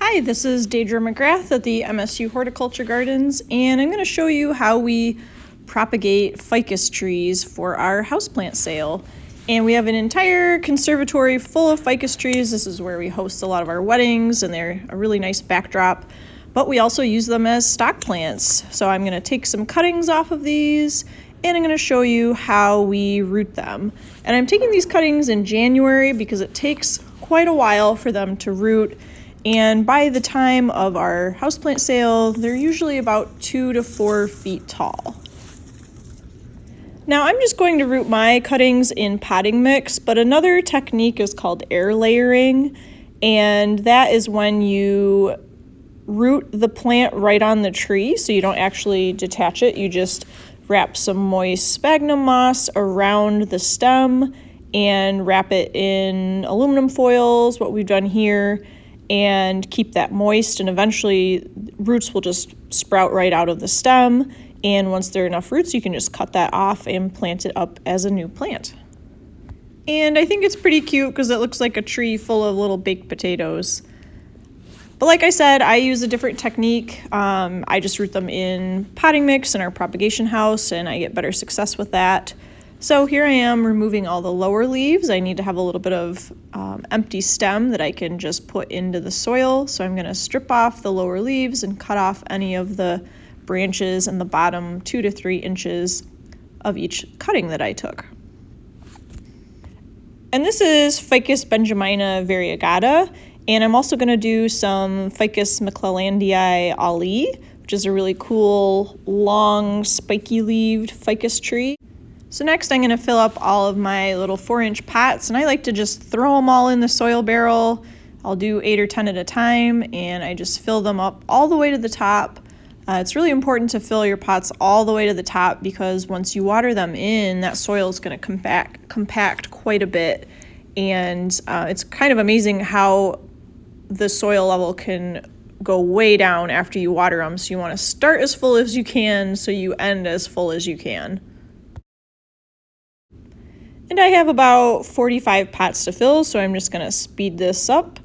Hi, this is Deidre McGrath at the MSU Horticulture Gardens, and I'm going to show you how we propagate ficus trees for our houseplant sale. And we have an entire conservatory full of ficus trees. This is where we host a lot of our weddings, and they're a really nice backdrop. But we also use them as stock plants. So I'm going to take some cuttings off of these, and I'm going to show you how we root them. And I'm taking these cuttings in January because it takes quite a while for them to root. And by the time of our houseplant sale, they're usually about 2 to 4 feet tall. Now I'm just going to root my cuttings in potting mix, but another technique is called air layering, and that is when you root the plant right on the tree, so you don't actually detach it. You just wrap some moist sphagnum moss around the stem and wrap it in aluminum foils, what we've done here, and keep that moist, and eventually roots will just sprout right out of the stem. And once there are enough roots, you can just cut that off and plant it up as a new plant. And I think it's pretty cute because it looks like a tree full of little baked potatoes. But like I said, I use a different technique. I just root them in potting mix in our propagation house, and I get better success with that. So here I am removing all the lower leaves. I need to have a little bit of empty stem that I can just put into the soil. So I'm going to strip off the lower leaves and cut off any of the branches in the bottom 2 to 3 inches of each cutting that I took. And this is Ficus benjamina variegata, and I'm also going to do some Ficus mcclellandii ali, which is a really cool, long, spiky-leaved ficus tree. So next I'm going to fill up all of my little 4-inch pots, and I like to just throw them all in the soil barrel. I'll do 8 or 10 at a time, and I just fill them up all the way to the top. It's really important to fill your pots all the way to the top because once you water them in, that soil is going to compact quite a bit. And it's kind of amazing how the soil level can go way down after you water them. So you want to start as full as you can so you end as full as you can. And I have about 45 pots to fill, so I'm just going to speed this up.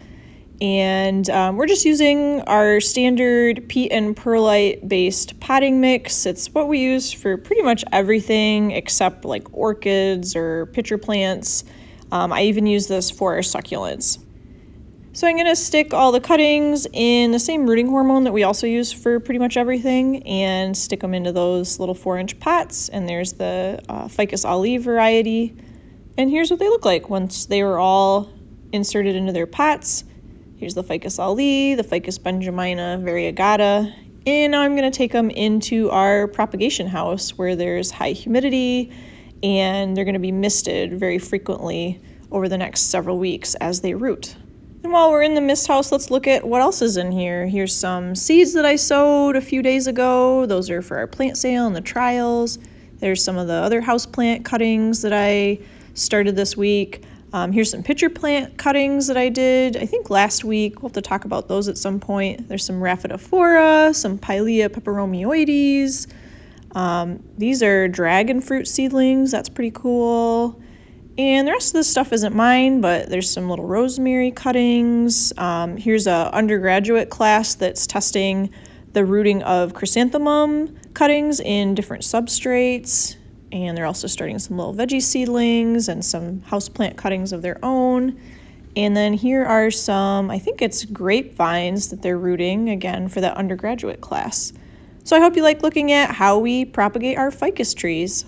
And we're just using our standard peat and perlite based potting mix. It's what we use for pretty much everything except like orchids or pitcher plants. I even use this for our succulents. So I'm going to stick all the cuttings in the same rooting hormone that we also use for pretty much everything and stick them into those little 4-inch pots. And there's the Ficus ali variety. And here's what they look like once they were all inserted into their pots. Here's the Ficus ali, the Ficus benjamina variegata, and now I'm going to take them into our propagation house where there's high humidity, and they're going to be misted very frequently over the next several weeks as they root. And while we're in the mist house, let's look at what else is in here. Here's some seeds that I sowed a few days ago. Those are for our plant sale and the trials. There's some of the other houseplant cuttings that I started this week. Here's some pitcher plant cuttings that I did, I think last week. We'll have to talk about those at some point. There's some Rhaphidophora, some Pilea peperomioides. These are dragon fruit seedlings. That's pretty cool. And the rest of this stuff isn't mine, but there's some little rosemary cuttings. Here's a undergraduate class that's testing the rooting of chrysanthemum cuttings in different substrates. And they're also starting some little veggie seedlings and some houseplant cuttings of their own. And then here are some, I think it's grapevines that they're rooting, again, for that undergraduate class. So I hope you like looking at how we propagate our ficus trees.